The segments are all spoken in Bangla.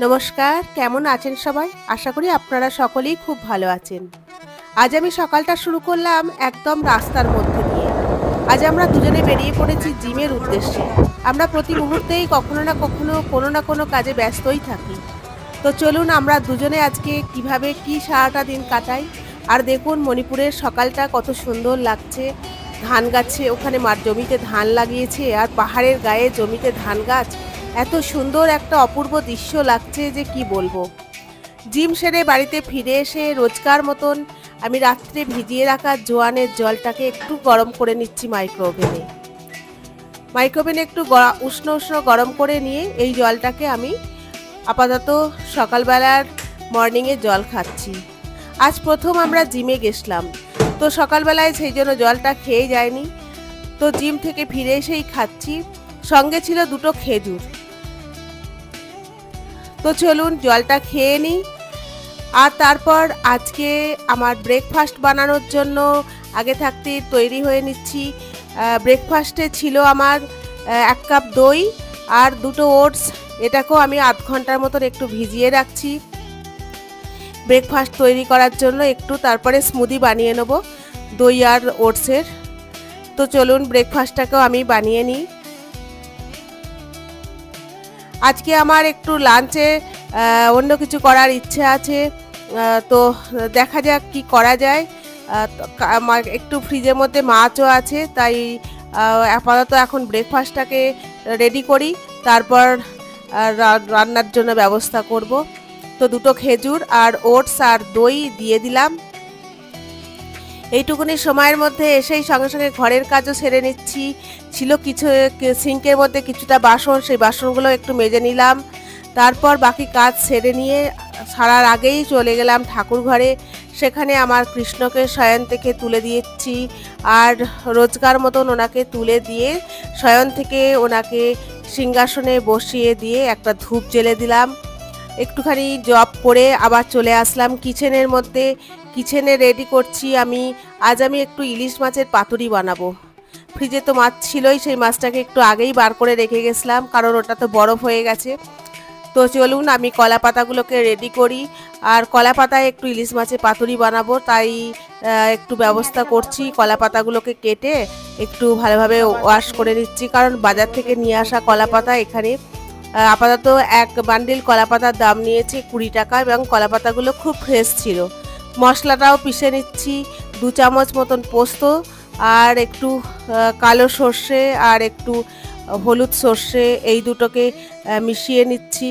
নমস্কার, কেমন আছেন সবাই? আশা করি আপনারা সকলেই খুব ভালো আছেন। আজ আমি সকালটা শুরু করলাম একদম রাস্তার মধ্যে দিয়ে। আজ আমরা দুজনে বেরিয়ে পড়েছি জিমের উদ্দেশ্যে। আমরা প্রতি মুহূর্তেই কখনো না কখনো কোনো না কোনো কাজে ব্যস্তই থাকি। তো চলুন আমরা দুজনে আজকে কিভাবে কি সারাটা দিন কাটাই। আর দেখুন মণিপুরের সকালটা কত সুন্দর লাগছে। ধান গাছে ওখানে মাঠ জমিতে ধান লাগিয়েছে আর পাহাড়ের গায়ে জমিতে ধান গাছ। এত সুন্দর একটা অপূর্ব দৃশ্য লাগছে যে কি বলবো। জিম সেরে বাড়িতে ফিরে এসে রোজকার মতন আমি রাত্রে ভিজিয়ে রাখা জোয়ানের জলটাকে একটু গরম করে নিচ্ছি মাইক্রোওভেনে একটু উষ্ণ উষ্ণ গরম করে নিয়ে এই জলটাকে আমি আপাতত সকালবেলার মর্নিংয়ে জল খাচ্ছি। আজ প্রথম আমরা জিমে গেছিলাম, তো সকালবেলায় সেই জন্য জলটা খেয়ে যায়নি, তো জিম থেকে ফিরে এসেই খাচ্ছি। সঙ্গে ছিল দুটো খেজুর। তো চলুন জলটা খেয়ে নিই। আর তারপর আজকে আমার ব্রেকফাস্ট বানানোর জন্য আগে থাকতে তৈরি হয়ে নিচ্ছি। ব্রেকফাস্টে ছিল আমার 1 কাপ দই আর দুটো ওটস। এটাকেও আমি আধ ঘন্টার মতন একটু ভিজিয়ে রাখছি ব্রেকফাস্ট তৈরি করার জন্য একটু। তারপরে স্মুদি বানিয়ে নেব দই আর ওটসের। তো চলুন ব্রেকফাস্টটাকেও আমি বানিয়ে নিই। আজকে আমার একটু লাঞ্চে অন্য কিছু করার ইচ্ছে আছে, তো দেখা যাক কি করা যায়। একটু ফ্রিজের মধ্যে মাছও আছে, তাই আপাতত এখন ব্রেকফাস্টটাকে রেডি করি, তারপর রান্নার জন্য ব্যবস্থা করব। তো দুটো খেজুর আর ওটস আর দই দিয়ে দিলাম। এইটুকুনি সময়ের মধ্যে এসেই সঙ্গে সঙ্গে ঘরের কাজও সেরে নিচ্ছি। ছিল কিছু সিঙ্কের মধ্যে কিছুটা বাসন, সেই বাসনগুলো একটু মেজে নিলাম। তারপর বাকি কাজ সেরে নিয়ে সারার আগেই চলে গেলাম ঠাকুর ঘরে। সেখানে আমার কৃষ্ণকে শয়ন থেকে তুলে দিয়েছি, আর রোজকার মতন ওনাকে তুলে দিয়ে শয়ন থেকে ওনাকে সিংহাসনে বসিয়ে দিয়ে একটা ধূপ জ্বেলে দিলাম। একটুখানি জব করে আবার চলে আসলাম কিচেনের মধ্যে। কিচেনে রেডি করছি আজ আমি একটু ইলিশ মাছের পাতুরি বানাবো। ফ্রিজে তো মাছ ছিলই, সেই মাছটাকে একটু আগেই বার করে রেখে গেছিলাম, কারণ ওটা তো বরফ হয়ে গেছে। তো চলুন আমি কলা পাতাগুলোকে রেডি করি। আর কলা পাতায় একটু ইলিশ মাছের পাতুরি বানাবো, তাই একটু ব্যবস্থা করছি। কলা পাতাগুলোকে কেটে একটু ভালোভাবে ওয়াশ করে নিচ্ছি, কারণ বাজার থেকে নিয়ে আসা কলা পাতা এখানে আপাতত এক বান্ডিল কলা পাতার দাম নিয়েছে 20 টাকা, এবং কলা পাতাগুলো খুব ফ্রেশ ছিল। মশলাটাও পিষে নিচ্ছি, 2 চামচ মতন পোস্ত আর একটু কালো সর্ষে আর একটু হলুদ সর্ষে, এই দুটোকে মিশিয়ে নিচ্ছি।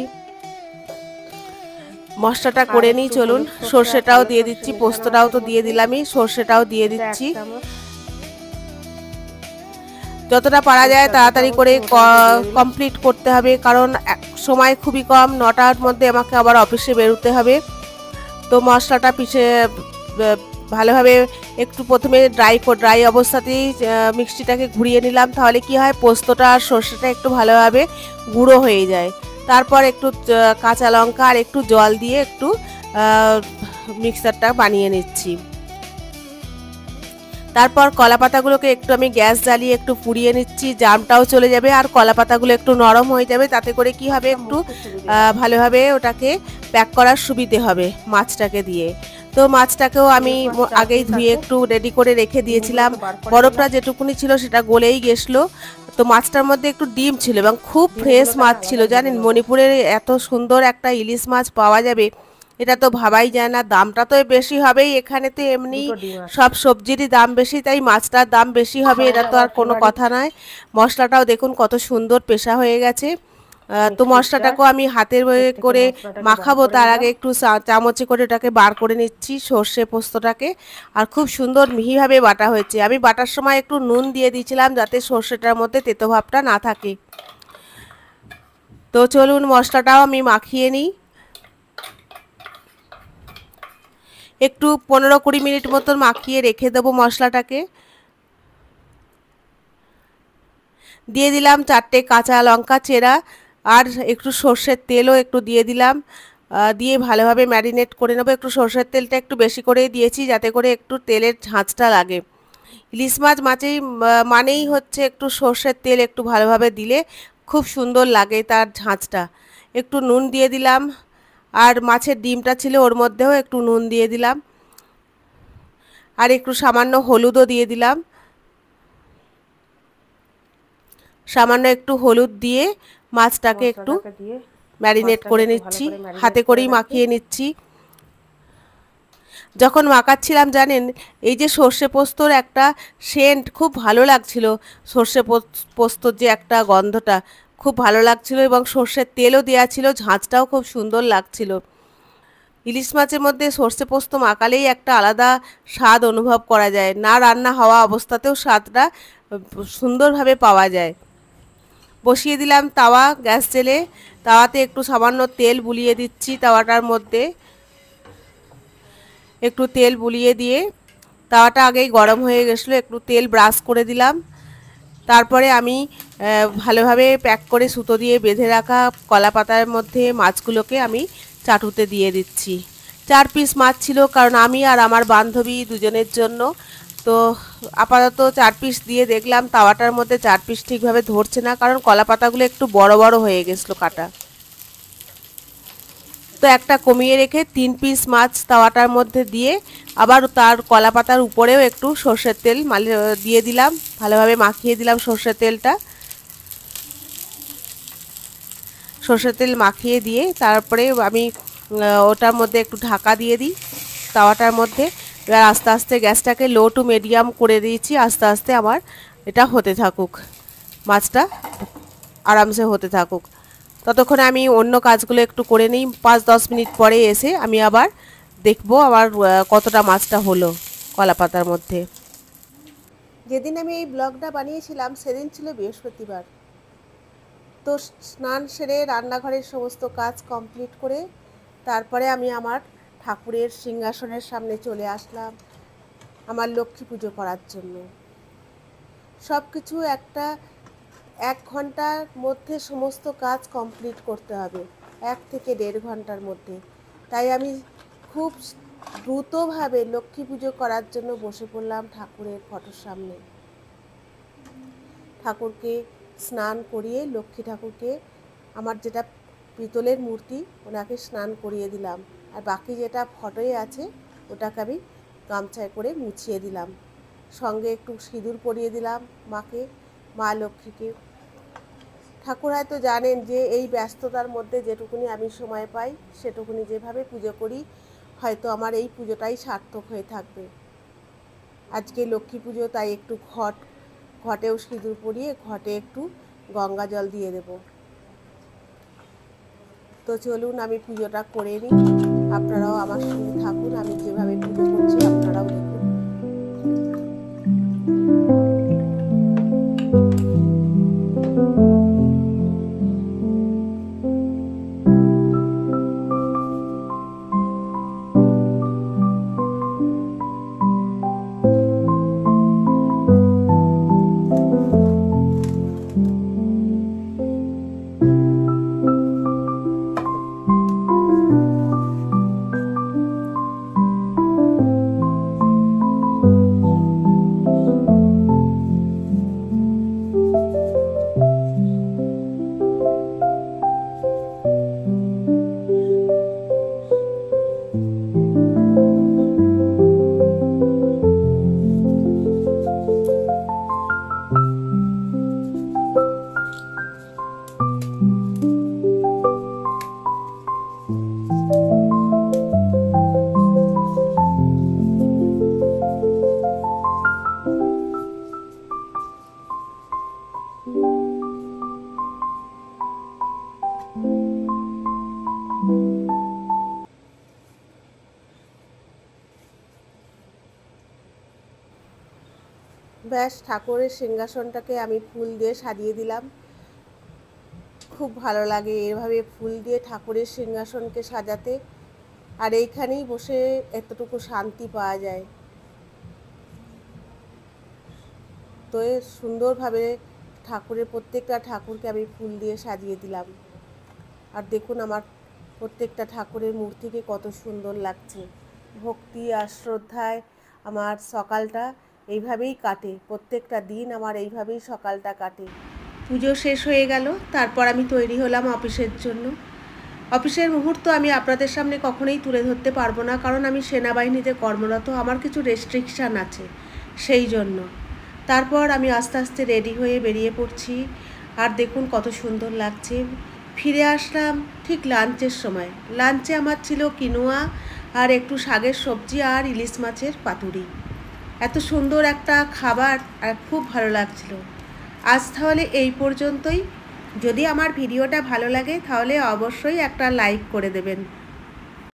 মশলাটা করে নিই। চলুন সর্ষেটাও দিয়ে দিচ্ছি, পোস্তটাও তো দিয়ে দিলামই, সর্ষেটাও দিয়ে দিচ্ছি। যতটা পারা যায় তাড়াতাড়ি করে কমপ্লিট করতে হবে, কারণ সময় খুবই কম। 9টার মধ্যে আমাকে আবার অফিসে বেরোতে হবে। তো মশলাটা পিষে ভালোভাবে একটু প্রথমে ড্রাই অবস্থাতেই মিক্সিটাকে ঘুরিয়ে নিলাম, তাহলে কি হয় পোস্তটা আর সর্ষেটা একটু ভালোভাবে গুঁড়ো হয়ে যায়। তারপর একটু কাঁচা লঙ্কা আর একটু জল দিয়ে একটু মিক্সারটা বানিয়ে নিচ্ছি। তারপর কলা পাতাগুলোকে একটু আমি গ্যাস জ্বালিয়ে একটু পুড়িয়ে নিচ্ছি, জামটাও চলে যাবে আর কলা পাতাগুলো একটু নরম হয়ে যাবে। তাতে করে কি হবে, একটু ভালোভাবে ওটাকে প্যাক করার সুবিধে হবে মাছটাকে দিয়ে। তো মাছটাকেও আমি আগেই ধুয়ে একটু রেডি করে রেখে দিয়েছিলাম। বরফটা যেটুকুনি ছিল সেটা গলেই গেছিলো। তো মাছটার মধ্যে একটু ডিম ছিল এবং খুব ফ্রেশ মাছ ছিল। জানেন, মণিপুরে এত সুন্দর একটা ইলিশ মাছ পাওয়া যাবে এটা তো ভাবাই যায় না। দামটা তো বেশি হবেই, এখানে তো এমনি সব সবজিরই দাম বেশি, তাই মাছটার দাম বেশি হবে, এটা তো আর কোনো কথা নয়। মশলাটাও দেখুন কত সুন্দর পেশা হয়ে গেছে। তো মশলাটাকেও আমি হাতের করে মাখাবো, তার আগে একটু চামচে করে ওটাকে বার করে নিচ্ছি সর্ষে পোস্তটাকে। আর খুব সুন্দর মিহিভাবে বাটা হয়েছে। আমি বাটার সময় একটু নুন দিয়ে দিয়েছিলাম যাতে সর্ষেটার মধ্যে তেতো ভাবটা না থাকে। তো চলুন মশলাটাও আমি মাখিয়ে নিই। একটু 15-20 মিনিট মতন মাখিয়ে রেখে দেবো মশলাটাকে। দিয়ে দিলাম 4টে কাঁচা লঙ্কা চেরা, আর একটু সর্ষের তেলও একটু দিয়ে দিলাম। দিয়ে ভালোভাবে ম্যারিনেট করে নেবো। একটু সর্ষের তেলটা একটু বেশি করেই দিয়েছি, যাতে করে একটু তেলের ঝাঁঝটা লাগে। ইলিশ মাছেই মানেই হচ্ছে একটু সর্ষের তেল একটু ভালোভাবে দিলে খুব সুন্দর লাগে তার ঝাঁঝটা। একটু নুন দিয়ে দিলাম, আর মাছের ডিমটা ছিল ওর মধ্যেও একটু নুন দিয়ে দিলাম, আর একটু সামান্য হলুদও দিয়ে দিলাম। সামান্য একটু হলুদ দিয়ে মাছটাকে একটু ম্যারিনেট করে নিচ্ছি, হাতে করেই মাখিয়ে নিচ্ছি। যখন মাখাচ্ছিলাম জানেন, এই যে সর্ষে পোস্তর একটা সেন্ট খুব ভালো লাগছিল, সর্ষে পোস্তর যে একটা গন্ধটা খুব ভালো লাগছিল, এবং সর্ষের তেলও দেওয়া ছিল, ঝাঁঝটাও খুব সুন্দর লাগছিল। ইলিশ মাছের মধ্যে সর্ষে পোস্ত মাখালেই একটা আলাদা স্বাদ অনুভব করা যায়, না রান্না হওয়া অবস্থাতেও স্বাদটা সুন্দরভাবে পাওয়া যায়। বসিয়ে দিলাম তাওয়া গ্যাস জেলে, তাওয়াতে একটু সামান্য তেল বুলিয়ে দিচ্ছি, তাওয়াটার মধ্যে একটু তেল বুলিয়ে দিয়ে তাওয়াটা আগেই গরম হয়ে গেছিলো, একটু তেল ব্রাশ করে দিলাম। তারপরে আমি ভালোভাবে প্যাক করে সুতো দিয়ে বেঁধে রাখা কলা পাতার মধ্যে মাছগুলোকে আমি চাটুতে দিয়ে দিচ্ছি। 4 পিস মাছ ছিল, কারণ আমি আর আমার বান্ধবী দুজনের জন্য। তো আপাতত 4 পিস দিয়ে দেখলাম তাওয়াটার মধ্যে 4 পিস ঠিকভাবে ধরছে না, কারণ কলা পাতাগুলো একটু বড় বড় হয়ে গেছিলো কাটা। তো একটা কমিয়ে রেখে 3 পিস মাছ তাওয়াটার মধ্যে দিয়ে আবার তার কলা পাতার উপরেও একটু সর্ষের তেল দিয়ে দিলাম, ভালোভাবে মাখিয়ে দিলাম সর্ষের তেলটা। সর্ষের তেল মাখিয়ে দিয়ে তারপরে আমি ওটার মধ্যে একটু ঢাকা দিয়ে দিই তাওয়াটার মধ্যে। এবার আস্তে আস্তে গ্যাসটাকে লো টু মিডিয়াম করে দিয়েছি, আস্তে আস্তে আমার এটা হতে থাকুক, মাছটা আরামসে হতে থাকুক। ততক্ষণে আমি অন্য কাজগুলো একটু করে নিই। 5-10 মিনিট পরে এসে আমি আবার দেখবো আমার কতটা মাছটা হলো কলা পাতার মধ্যে। যেদিন আমি এই ব্লগটা বানিয়েছিলাম সেদিন ছিল বৃহস্পতিবার। তো স্নান সেরে রান্নাঘরের সমস্ত কাজ কমপ্লিট করে তারপরে আমি আমার ঠাকুরের সিংহাসনের সামনে চলে আসলাম আমার লক্ষ্মী পুজো করার জন্য। সব কিছু 1 ঘন্টার মধ্যে সমস্ত কাজ কমপ্লিট করতে হবে, 1 থেকে 1.5 ঘন্টার মধ্যে। তাই আমি খুব দ্রুতভাবে লক্ষ্মী পুজো করার জন্য বসে পড়লাম ঠাকুরের ফটোর সামনে। ঠাকুরকে স্নান করিয়ে, লক্ষ্মী ঠাকুরকে, আমার যেটা পিতলের মূর্তি ওনাকে স্নান করিয়ে দিলাম, আর বাকি যেটা ফটোয় আছে ওটাকে আমি গামছায় করে মুছিয়ে দিলাম। সঙ্গে একটু সিঁদুর পরিয়ে দিলাম মাকে, মা লক্ষ্মীকে। ঠাকুর হয়তো জানেন যে এই ব্যস্ততার মধ্যে যেটুকুনি আমি সময় পাই সেটুকুনি যেভাবে পুজো করি হয়তো আমার এই পুজোটাই সার্থক হয়ে থাকবে। আজকে লক্ষ্মী পুজো, তাই একটু ঘটেও সিঁদুর পরিয়ে ঘটে একটু গঙ্গা জল দিয়ে দেব। তো চলুন আমি পুজোটা করে নিই, আপনারাও আমার সঙ্গে থাকুন, আমি যেভাবে পুজো করছি আপনারাও দেখুন। ব্যাস, ঠাকুরের সিংহাসনটাকে আমি ফুল দিয়ে সাজিয়ে দিলাম। খুব ভালো লাগে এভাবে ফুল দিয়ে ঠাকুরের সিংহাসনকে সাজাতে, আর এইখানেই বসে এতটুকু শান্তি পাওয়া যায়। তো সুন্দরভাবে প্রত্যেকটা ঠাকুরকে আমি ফুল দিয়ে সাজিয়ে দিলাম। আর দেখুন আমার প্রত্যেকটা ঠাকুরের মূর্তিকে কত সুন্দর লাগছে। ভক্তি আর শ্রদ্ধায় আমার সকালটা এইভাবেই কাটে, প্রত্যেকটা দিন আমার এইভাবেই সকালটা কাটে। পুজো শেষ হয়ে গেল, তারপর আমি তৈরি হলাম অফিসের জন্য। অফিসের মুহূর্ত আমি আপনাদের সামনে কখনোই তুলে ধরতে পারবো না, কারণ আমি সেনাবাহিনীতে কর্মরত, আমার কিছু রেস্ট্রিকশান আছে সেই জন্য। তারপর আমি আস্তে আস্তে রেডি হয়ে বেরিয়ে পড়ছি। আর দেখুন কত সুন্দর লাগছে। ফিরে আসলাম ঠিক লাঞ্চের সময়। লাঞ্চে আমার ছিল কিনোয়া আর একটু শাকের সবজি আর ইলিশ মাছের পাতুরি। এত সুন্দর একটা খাবার আর খুব ভালো লাগছিল। আজ তাহলে এই পর্যন্তই। যদি আমার ভিডিওটা ভালো লাগে তাহলে অবশ্যই একটা লাইক করে দেবেন।